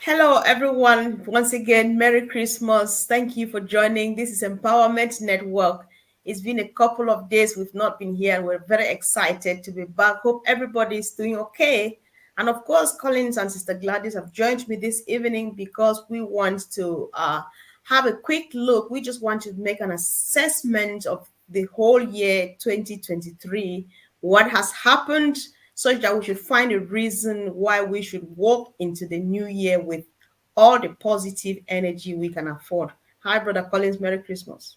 Hello, everyone. Once again, Merry Christmas. Thank you for joining. This is Empowerment Network. It's been a couple of days we've not been here, and we're very excited to be back. Hope everybody is doing okay. And of course, Collins and Sister Gladys have joined me this evening because we want to have a quick look. We just want to make an assessment of the whole year 2023, what has happened, such that we should find a reason why we should walk into the new year with all the positive energy we can afford. Hi, Brother Collins. Merry Christmas.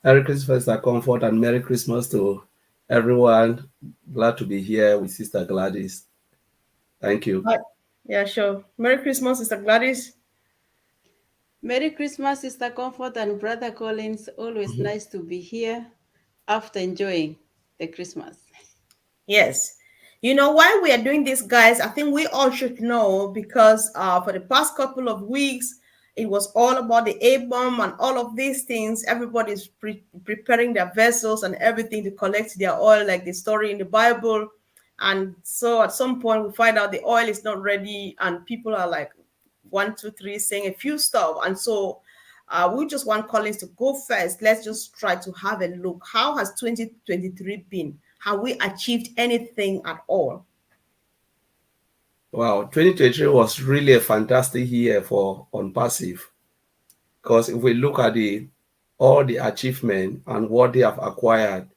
Merry Christmas, our comfort, and Merry Christmas to everyone. Glad to be here with Sister Gladys. Thank you. Hi. Yeah, sure. Merry Christmas, Sister Gladys. Merry Christmas, Sister Comfort and Brother Collins. Always Mhm. nice to be here after enjoying the Christmas. Yes. You know why we are doing this, guys? I think we all should know because for the past couple of weeks, it was all about the A bomb and all of these things. Everybody's preparing their vessels and everything to collect their oil, like the story in the Bible. And so at some point, we find out the oil is not ready, and people are like, one, two, three, saying a few stuff. And so we just want Collins to go first. Let's just try to have a look. How has 2023 been? Have we achieved anything at all? Wow, 2023 was really a fantastic year for ONPASSIVE because if we look at all the achievement and what they have acquired,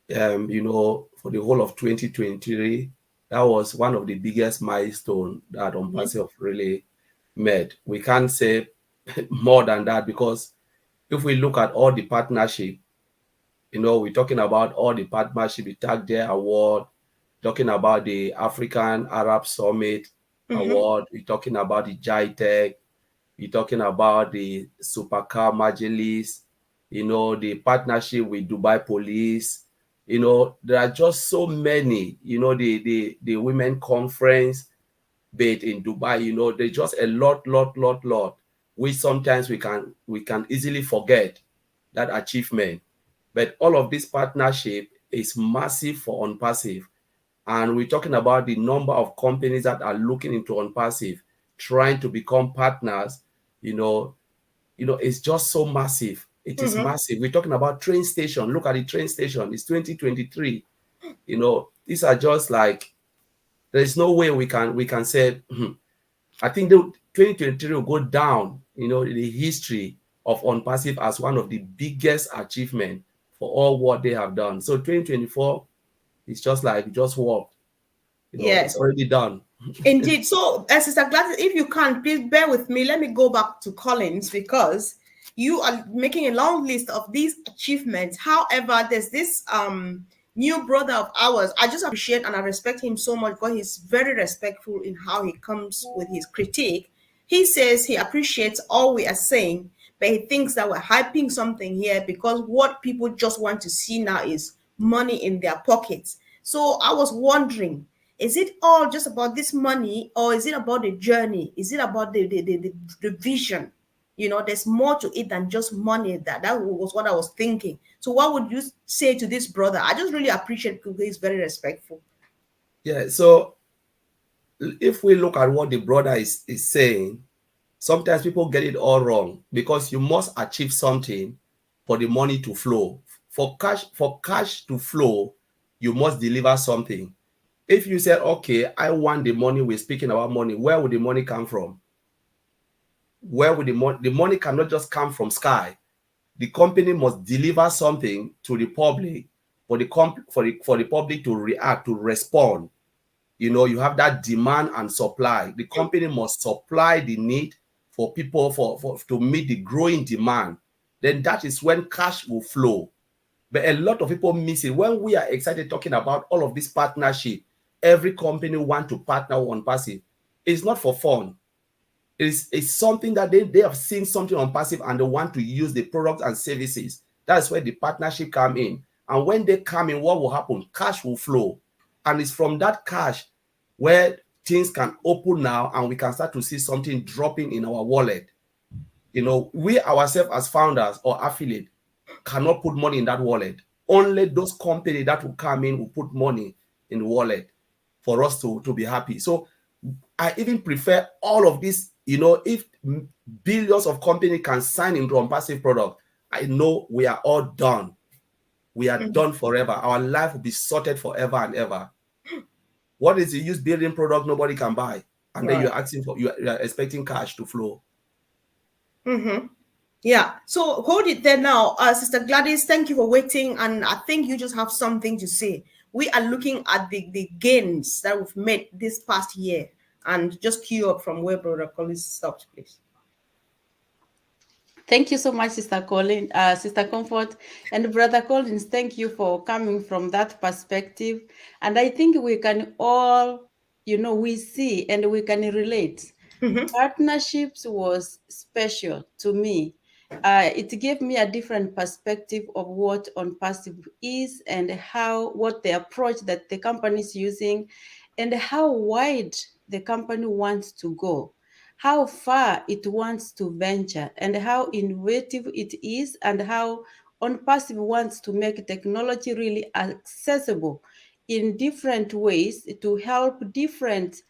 for the whole of 2023, that was one of the biggest milestone that Mhm. ONPASSIVE really made. We can't say more than that because if we look at all the partnership, we're talking about all the partnership, the Tag Day Award, talking about the African Arab Summit Mhm. Award, we're talking about the JITEC, we're talking about the Supercar Majelis, the partnership with Dubai Police. There are just so many, the women conference bid in Dubai, there's just a lot, which sometimes we can easily forget that achievement. But all of this partnership is massive for ONPASSIVE. And we're talking about the number of companies that are looking into ONPASSIVE, trying to become partners, you know, it's just so massive. It is Mhm. massive. We're talking about train station. Look at the train station. It's 2023. These are just like there's no way we can say I think the 2023 will go down, in the history of ONPASSIVE as one of the biggest achievement for all what they have done. So 2024 is just like just work, it's Yes. already done. Indeed. So, Sister Gladys, if you can, please bear with me. Let me go back to Collins because you are making a long list of these achievements. However, there's this new brother of ours. I just appreciate and I respect him so much because he's very respectful in how he comes with his critique. He says he appreciates all we are saying, but he thinks that we're hyping something here because what people just want to see now is money in their pockets. So I was wondering, is it all just about this money, or is it about the journey? Is it about the vision? There's more to it than just money. That was what I was thinking. So what would you say to this brother? I just really appreciate because he's very respectful. Yeah, so if we look at what the brother is saying, sometimes people get it all wrong because you must achieve something for the money to flow. For cash to flow, you must deliver something. If you said, okay, I want the money, we're speaking about money, where would the money come from? Where would the money cannot just come from sky. The company must deliver something to the public for the public to react, to respond. You have that demand and supply. The company must supply the need for people for to meet the growing demand. Then that is when cash will flow. But a lot of people miss it. When we are excited talking about all of this partnership, every company want to partner on passive. It's not for fun. It's something that they have seen something on passive and they want to use the products and services. That's where the partnership come in. And when they come in, what will happen? Cash will flow. And it's from that cash where things can open now and we can start to see something dropping in our wallet. We ourselves as founders or affiliate cannot put money in that wallet. Only those companies that will come in will put money in the wallet for us to be happy. So I even prefer all of this. If billions of companies can sign into unpassive product, I know we are all done. We are done forever. Our life will be sorted forever and ever. What is the use building product nobody can buy? And then you're asking you are expecting cash to flow. Yeah. So hold it there now. Sister Gladys, thank you for waiting. And I think you just have something to say. We are looking at the gains that we've made this past year. And just cue up from where Brother Collins stopped, please. Thank you so much, Sister Sister Comfort, and Brother Collins. Thank you for coming from that perspective. And I think we can all, we see and we can relate. Partnerships was special to me. It gave me a different perspective of what ONPASSIVE is and what the approach that the company is using and how wide the company wants to go, how far it wants to venture, and how innovative it is, and how ONPASSIVE wants to make technology really accessible in different ways to help different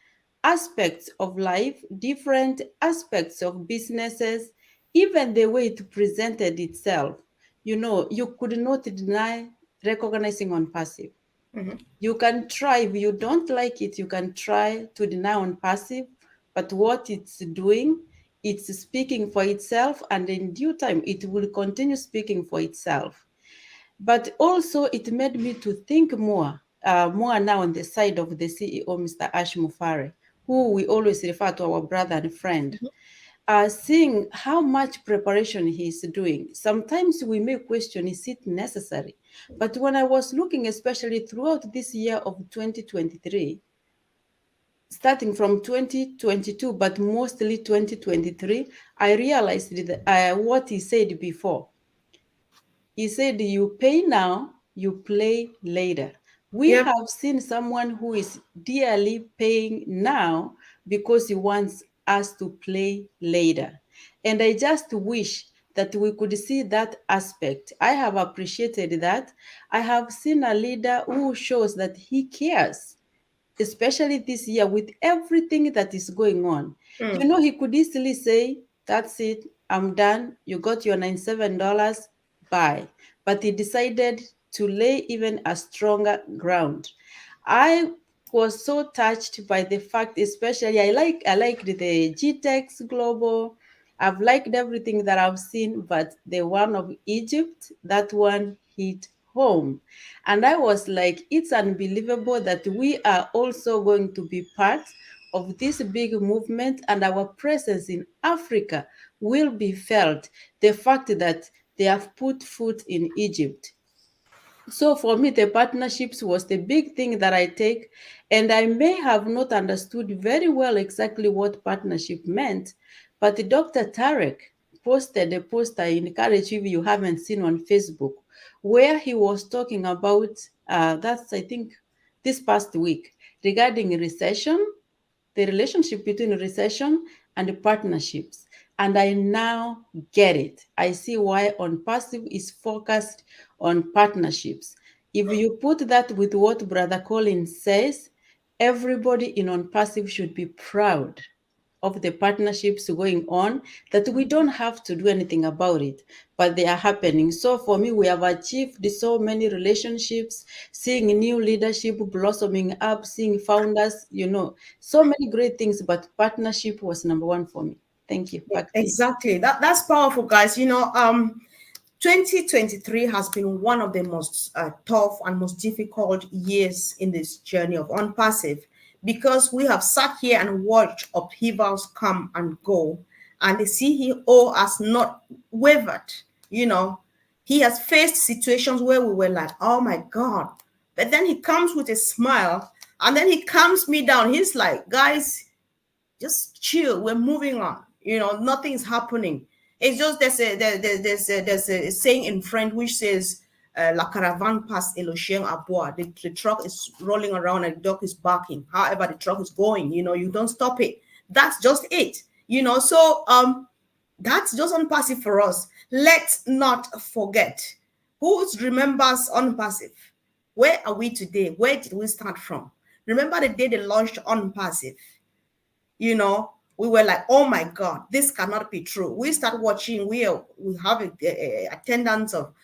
aspects of life, different aspects of businesses, even the way it presented itself. You could not deny recognizing ONPASSIVE. You can try, if you don't like it, you can try to deny ONPASSIVE, but what it's doing, it's speaking for itself, and in due time, it will continue speaking for itself. But also, it made me to think more now on the side of the CEO, Mr. Ash Mufare, who we always refer to our brother and friend. Seeing how much preparation he's doing. Sometimes we may question, is it necessary? But when I was looking, especially throughout this year of 2023, starting from 2022, but mostly 2023, I realized that, what he said before. He said, you pay now, you play later. We have seen someone who is dearly paying now because he wants us to play later. And I just wish that we could see that aspect. I have appreciated that. I have seen a leader who shows that he cares, especially this year with everything that is going on. He could easily say, that's it, I'm done. You got your $97, bye. But he decided to lay even a stronger ground. I was so touched by the fact, especially I liked the GTEx Global. I've liked everything that I've seen, but the one of Egypt, that one hit home. And I was like, it's unbelievable that we are also going to be part of this big movement, and our presence in Africa will be felt. The fact that they have put foot in Egypt. So for me, the partnerships was the big thing that I take, and I may have not understood very well exactly what partnership meant, but Dr. Tarek posted a post I encourage if you haven't seen on Facebook, where he was talking about, that's I think this past week, regarding recession, the relationship between recession and partnerships. And I now get it. I see why ONPASSIVE is focused on partnerships. If you put that with what Brother Collins says, everybody in ONPASSIVE should be proud of the partnerships going on, that we don't have to do anything about it, but they are happening. So for me, we have achieved so many relationships, seeing new leadership blossoming up, seeing founders, so many great things, but partnership was number one for me. Thank you. Back to you. Exactly. That's powerful, guys. 2023 has been one of the most tough and most difficult years in this journey of ONPASSIVE, because we have sat here and watched upheavals come and go, and the CEO has not wavered. He has faced situations where we were like, oh my God. But then he comes with a smile, and then he calms me down. He's like, guys, just chill. We're moving on. Nothing's happening. It's just there's a saying in French which says, "La caravane passe et le chien aboie." The truck is rolling around and the dog is barking. However, the truck is going. You don't stop it. That's just it. So that's just ONPASSIVE for us. Let's not forget who remembers ONPASSIVE. Where are we today? Where did we start from? Remember the day they launched ONPASSIVE. you know, we were like, oh my God, this cannot be true. We start watching, we have a attendance of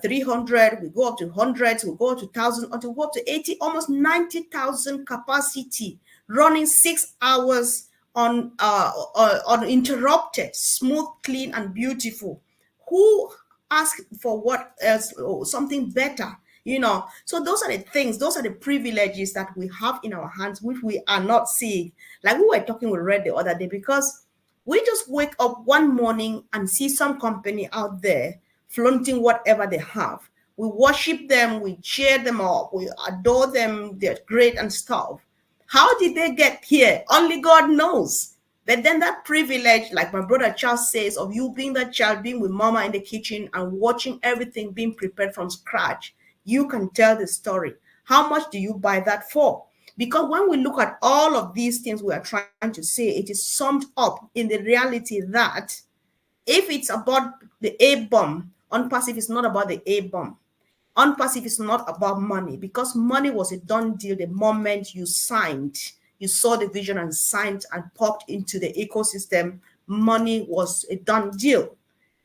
300, we go up to hundreds, we go up to 1,000, until we go up to 80, almost 90,000 capacity, running 6 hours on uninterrupted, smooth, clean, and beautiful. Who asked for what else? Oh, something better, you know? So those are the things, those are the privileges that we have in our hands, which we are not seeing. Like we were talking with Red the other day, because we just wake up one morning and see some company out there flaunting whatever they have. We worship them, we cheer them up, we adore them, they're great and stuff. How did they get here? Only God knows. But then that privilege, like my brother Charles says, of you being that child, being with mama in the kitchen and watching everything being prepared from scratch, you can tell the story. How much do you buy that for? Because when we look at all of these things we are trying to say, it is summed up in the reality that if it's about the A bomb, unpassive is not about the A bomb. Unpassive is not about money, because money was a done deal the moment you signed. You saw the vision and signed and popped into the ecosystem. Money was a done deal.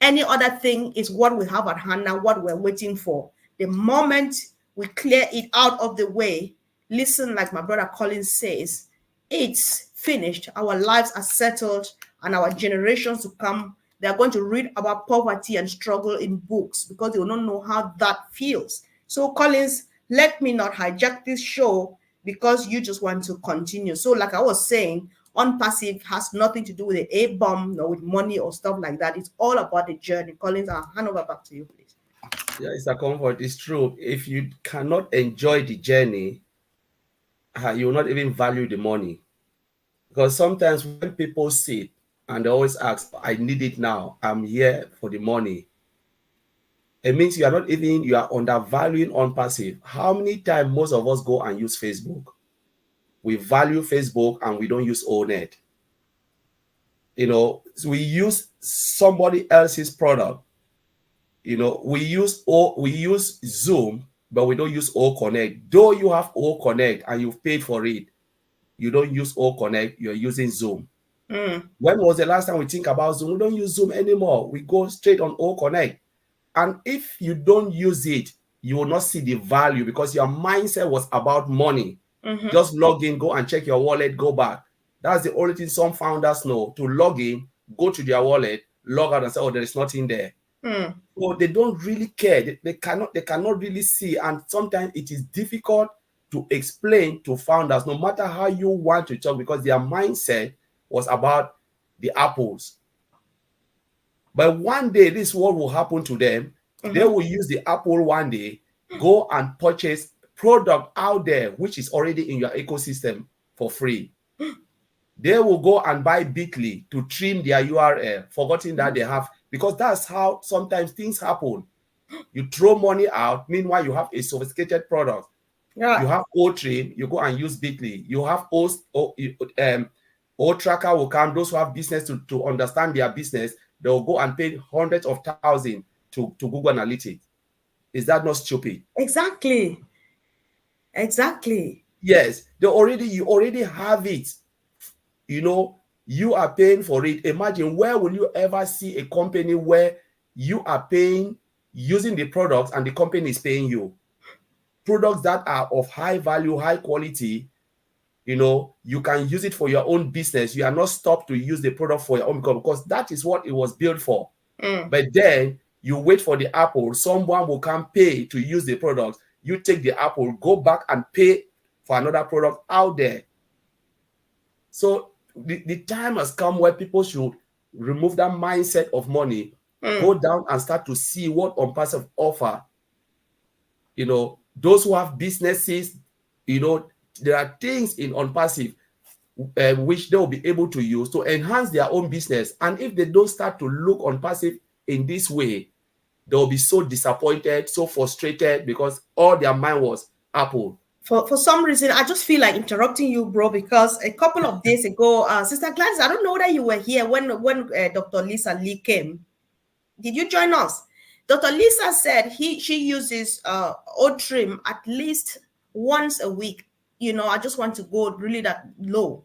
Any other thing is what we have at hand now, what we're waiting for. The moment we clear it out of the way, listen, like my brother Colin says, it's finished. Our lives are settled, and our generations to come, they're going to read about poverty and struggle in books because they will not know how that feels. So, Collins, let me not hijack this show because you just want to continue. So, like I was saying, unpassive has nothing to do with the A bomb or with money or stuff like that. It's all about the journey. Collins, I'll hand over back to you, please. Yeah, it's a comfort. It's true. If you cannot enjoy the journey, you will not even value the money. Because sometimes when people sit and they always ask, I need it now, I'm here for the money, it means you are not even, you are undervaluing unpassive. How many times most of us go and use Facebook? We value Facebook and we don't use ONET. You know, so we use somebody else's product. You know, we use Zoom, but we don't use O Connect. Though you have O Connect and you've paid for it, you don't use O Connect, you're using Zoom. When was the last time we think about Zoom? We don't use Zoom anymore. We go straight on O Connect. And if you don't use it, you will not see the value because your mindset was about money. Just log in, go and check your wallet, go back. That's the only thing some founders know, to log in, go to their wallet, log out and say, oh, there is nothing there. So they don't really care. They cannot really see. And sometimes it is difficult to explain to founders, no matter how you want to talk, because their mindset was about the apples. But one day, this is what will happen to them. They will use the apple one day, go and purchase product out there, which is already in your ecosystem for free. They will go and buy Bitly to trim their URL, forgetting that they have, because that's how sometimes things happen. You throw money out, meanwhile you have a sophisticated product. Yeah. You have O-Trim, you go and use Bitly. You have O-Tracker will come, those who have business to understand their business, they'll go and pay hundreds of thousands to Google Analytics. Is that not stupid? Exactly. Yes, you already have it. You know, you are paying for it. Imagine, where will you ever see a company where you are paying using the products and the company is paying you? Products that are of high value, high quality, you know, you can use it for your own business. You are not stopped to use the product for your own, because that is what it was built for. But then you wait for the apple, someone will come pay to use the product. You take the apple, go back and pay for another product out there. So the time has come where people should remove that mindset of money, go down and start to see what unpassive offer. You know, those who have businesses, you know, there are things in unpassive which they will be able to use to enhance their own business. And if they don't start to look unpassive in this way, they'll be so disappointed, so frustrated, because all their mind was Apple. For some reason, I just feel like interrupting you, bro, because a couple of days ago, Sister Gladys, I don't know that you were here when Dr. Lisa Lee came. Did you join us? Dr. Lisa said she uses O-Trim at least once a week. You know, I just want to go really that low.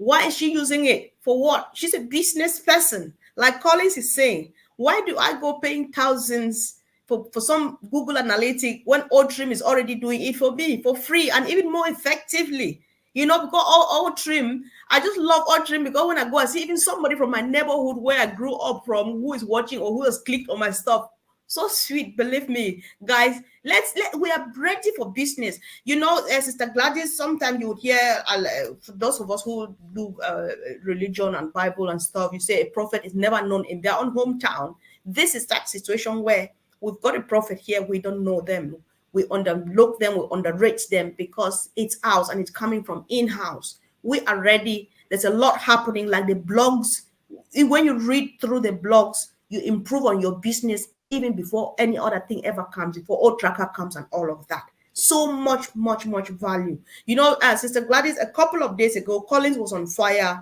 Why is she using it? For what? She's a business person. Like Collins is saying, why do I go paying thousands for some Google Analytic when Outrim is already doing it for me for free and even more effectively? You know, because Outrim, I just love Outrim because when I go, I see even somebody from my neighborhood where I grew up from who is watching or who has clicked on my stuff. So sweet, believe me, guys. We are ready for business. You know, Sister Gladys, sometimes you would hear, for those of us who do religion and Bible and stuff, you say a prophet is never known in their own hometown. This is that situation where we've got a prophet here, we don't know them. We underlook them, we underrate them because it's ours and it's coming from in-house. We are ready. There's a lot happening, like the blogs. When you read through the blogs, you improve on your business even before any other thing ever comes, before Old Tracker comes and all of that. So much, much, much value. You know, Sister Gladys, a couple of days ago, Collins was on fire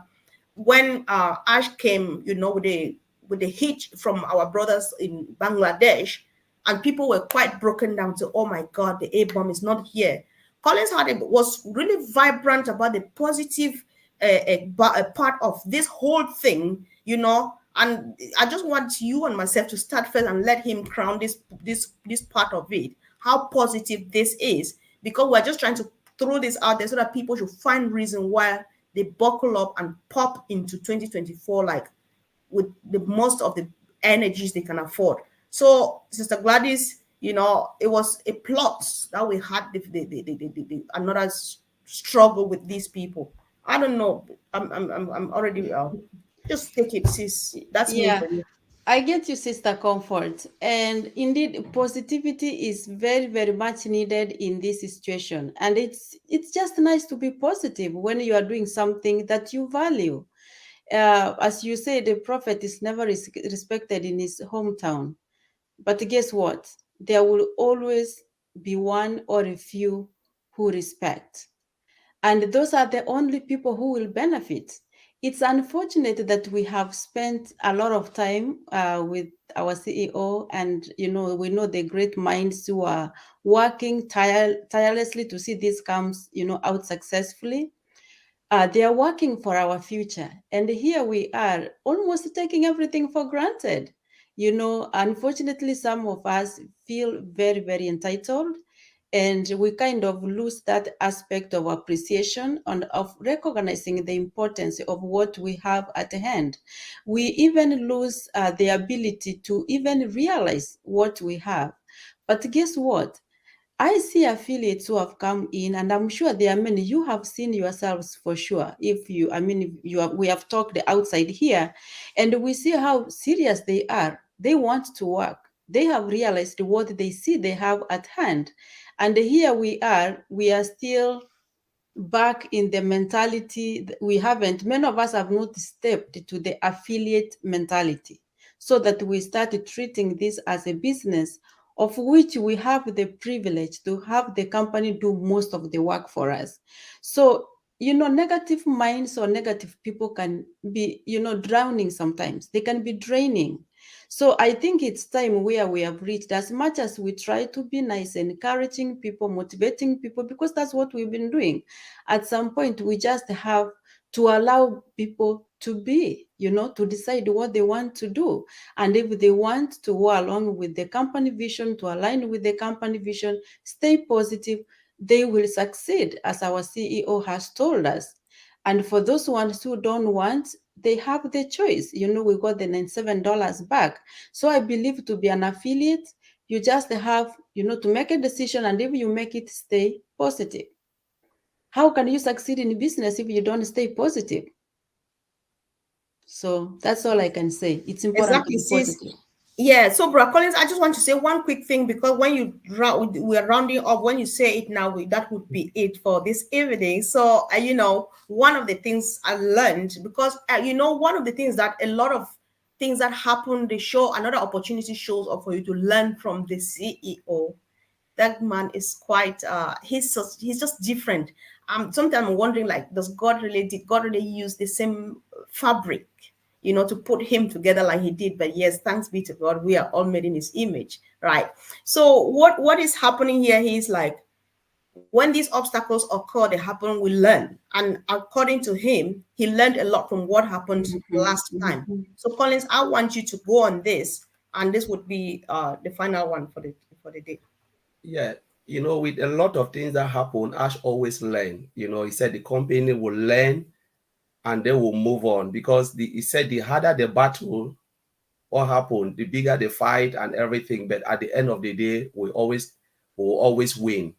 when Ash came, you know, with the heat from our brothers in Bangladesh, and people were quite broken down to, oh my God, the A-bomb is not here. Collins was really vibrant about the positive a part of this whole thing, you know. And I just want you and myself to start first and let him crown this part of it, how positive this is, because we're just trying to throw this out there so that people should find reason why they buckle up and pop into 2024 like with the most of the energies they can afford. So, Sister Gladys, you know, it was a plot that we had another struggle with these people. I don't know. I'm already just take it, sis. That's me Yeah, for you. I get you, Sister Comfort. And indeed, positivity is very, very much needed in this situation. And it's just nice to be positive when you are doing something that you value. As you say, the prophet is never respected in his hometown. But guess what? There will always be one or a few who respect. And those are the only people who will benefit. It's unfortunate that we have spent a lot of time with our CEO, and we know the great minds who are working tirelessly to see this comes out successfully. They are working for our future, and here we are almost taking everything for granted. Unfortunately, some of us feel very, very entitled, and we kind of lose that aspect of appreciation and of recognizing the importance of what we have at hand. We even lose the ability to even realize what we have. But guess what? I see affiliates who have come in, and I'm sure there are many. You have seen yourselves for sure. We have talked outside here, and we see how serious they are. They want to work. They have realized what they see they have at hand. And here we are still back in the mentality. Many of us have not stepped to the affiliate mentality, so that we started treating this as a business of which we have the privilege to have the company do most of the work for us. So, negative minds or negative people can be, drowning sometimes. They can be draining. So I think it's time where we have reached, as much as we try to be nice, encouraging people, motivating people, because that's what we've been doing. At some point, we just have to allow people to be, to decide what they want to do. And if they want to go along with the company vision, to align with the company vision, stay positive, they will succeed, as our CEO has told us. And for those ones who don't want, they have the choice. We got the $97 back. So I believe to be an affiliate, you just have, to make a decision, and if you make it, stay positive. How can you succeed in business if you don't stay positive? So that's all I can say. It's important to Exactly, be sis. positive. Yeah, so Bro Collins, I just want to say one quick thing, because when we are rounding up, when you say it now, that would be it for this evening. So one of the things I learned, because one of the things that a lot of things that happen, they show another opportunity shows up for you to learn from the CEO. That man is quite he's just different. Sometimes I'm wondering, like, did God really use the same fabric, to put him together like he did? But yes, thanks be to God, we are all made in his image, right? So what is happening here? He's like, when these obstacles occur, they happen, we learn. And according to him, he learned a lot from what happened last time. So Collins, I want you to go on this, and this would be the final one for the day. Yeah, with a lot of things that happen, Ash always learn. He said the company will learn and they will move on, because he said the harder the battle, what happened, the bigger the fight and everything. But at the end of the day, we will always win.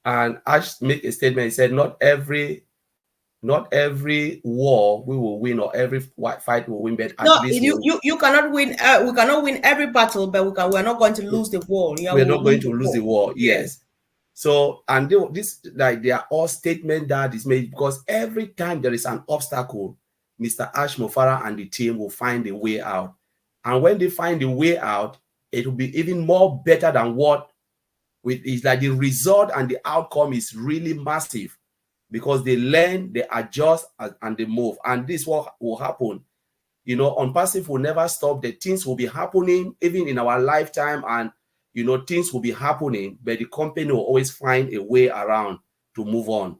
And Ash make a statement. He said, not every war we will win, or every fight we will win, but at No, least you cannot win. We cannot win every battle, but we're not going to lose the war. Yeah, we're not going to lose the war. Yes. So, and they are all statements that is made, because every time there is an obstacle, Mr. Ash Mofara and the team will find a way out. And when they find a way out, it will be even more better than what it's like. The result and the outcome is really massive, because they learn, they adjust, and they move. And this is what will happen. Unpassive will never stop. The things will be happening even in our lifetime, and things will be happening, but the company will always find a way around to move on.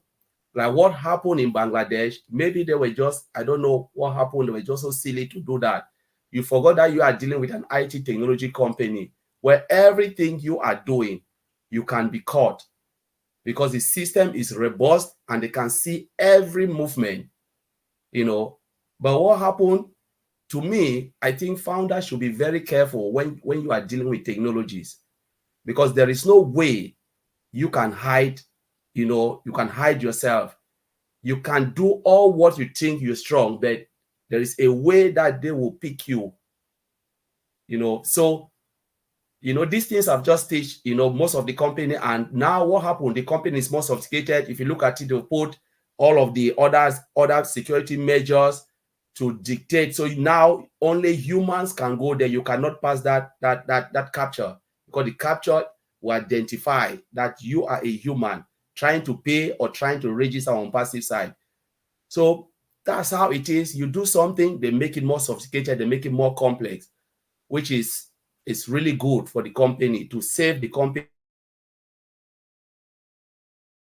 Like what happened in Bangladesh, maybe they were just, I don't know what happened, they were just so silly to do that. You forgot that you are dealing with an IT technology company where everything you are doing, you can be caught, because the system is robust and they can see every movement, But what happened, to me, I think founders should be very careful when you are dealing with technologies, because there is no way you can hide, you can hide yourself. You can do all what you think you're strong, but there is a way that they will pick you, So, these things have just teach, most of the company. And now what happened, the company is more sophisticated. If you look at it, they put all of the other security measures to dictate. So now only humans can go there. You cannot pass that capture, because the capture will identify that you are a human trying to pay or trying to register on passive side. So that's how it is. You do something, they make it more sophisticated, they make it more complex, which is really good for the company, to save the company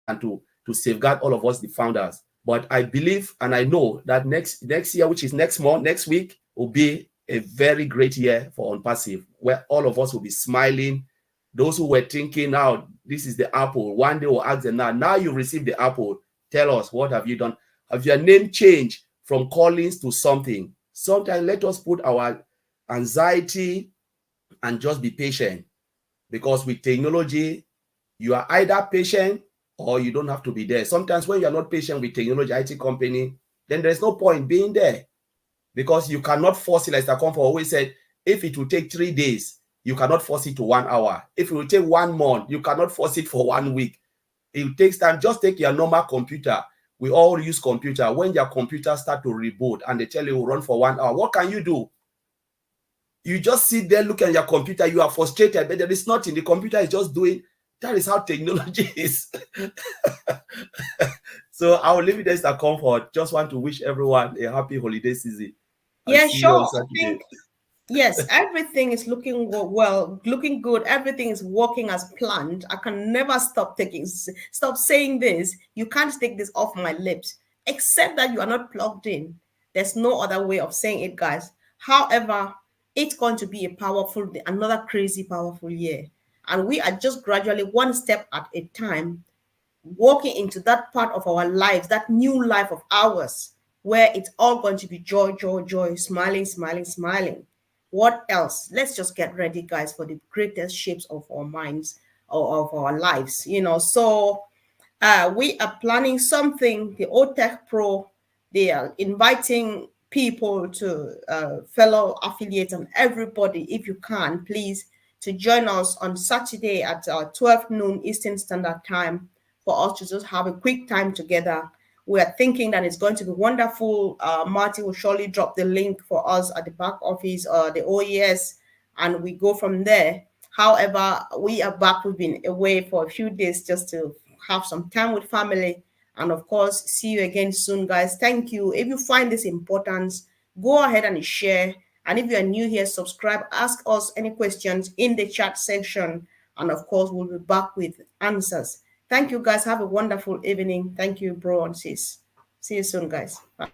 and to safeguard all of us, the founders. But I believe and I know that next year, which is next week, will be a very great year for Unpassive, where all of us will be smiling. Those who were thinking, now this is the apple, one day we'll ask them, now you received the apple, tell us, what have you done? Have your name changed from Collins to something? Sometimes let us put our anxiety and just be patient, because with technology, you are either patient or you don't have to be there. Sometimes when you're not patient with technology, IT company, then there's no point being there, because you cannot force it. Like Mr. Comfort always said, if it will take 3 days, you cannot force it to 1 hour. If it will take 1 month, you cannot force it for 1 week. It takes time. Just take your normal computer. We all use computer. When your computer start to reboot and they tell you it will run for 1 hour, what can you do? You just sit there, look at your computer, you are frustrated, but there is nothing. The computer is just doing. That is how technology is. So I will leave it as a comfort. Just want to wish everyone a happy holiday season. Yeah, sure. I think, yes, everything is looking well, looking good. Everything is working as planned. I can never stop saying this. You can't take this off my lips, except that you are not plugged in. There's no other way of saying it, guys. However, it's going to be another crazy, powerful year. And we are just gradually, one step at a time, walking into that part of our lives, that new life of ours, where it's all going to be joy, joy, joy, smiling, smiling, smiling. What else? Let's just get ready, guys, for the greatest shapes of our minds or of our lives. So we are planning something. The OTech Pro, they are inviting people to fellow affiliates and everybody, if you can, please, to join us on Saturday at 12 noon Eastern Standard Time, for us to just have a quick time together. We are thinking that it's going to be wonderful. Marty will surely drop the link for us at the back office, the OES, and we go from there. However, we are back. We've been away for a few days just to have some time with family. And of course, see you again soon, guys. Thank you. If you find this important, go ahead and share. And if you are new here, subscribe. Ask us any questions in the chat section. And of course, we'll be back with answers. Thank you, guys. Have a wonderful evening. Thank you, bro and sis. See you soon, guys. Bye.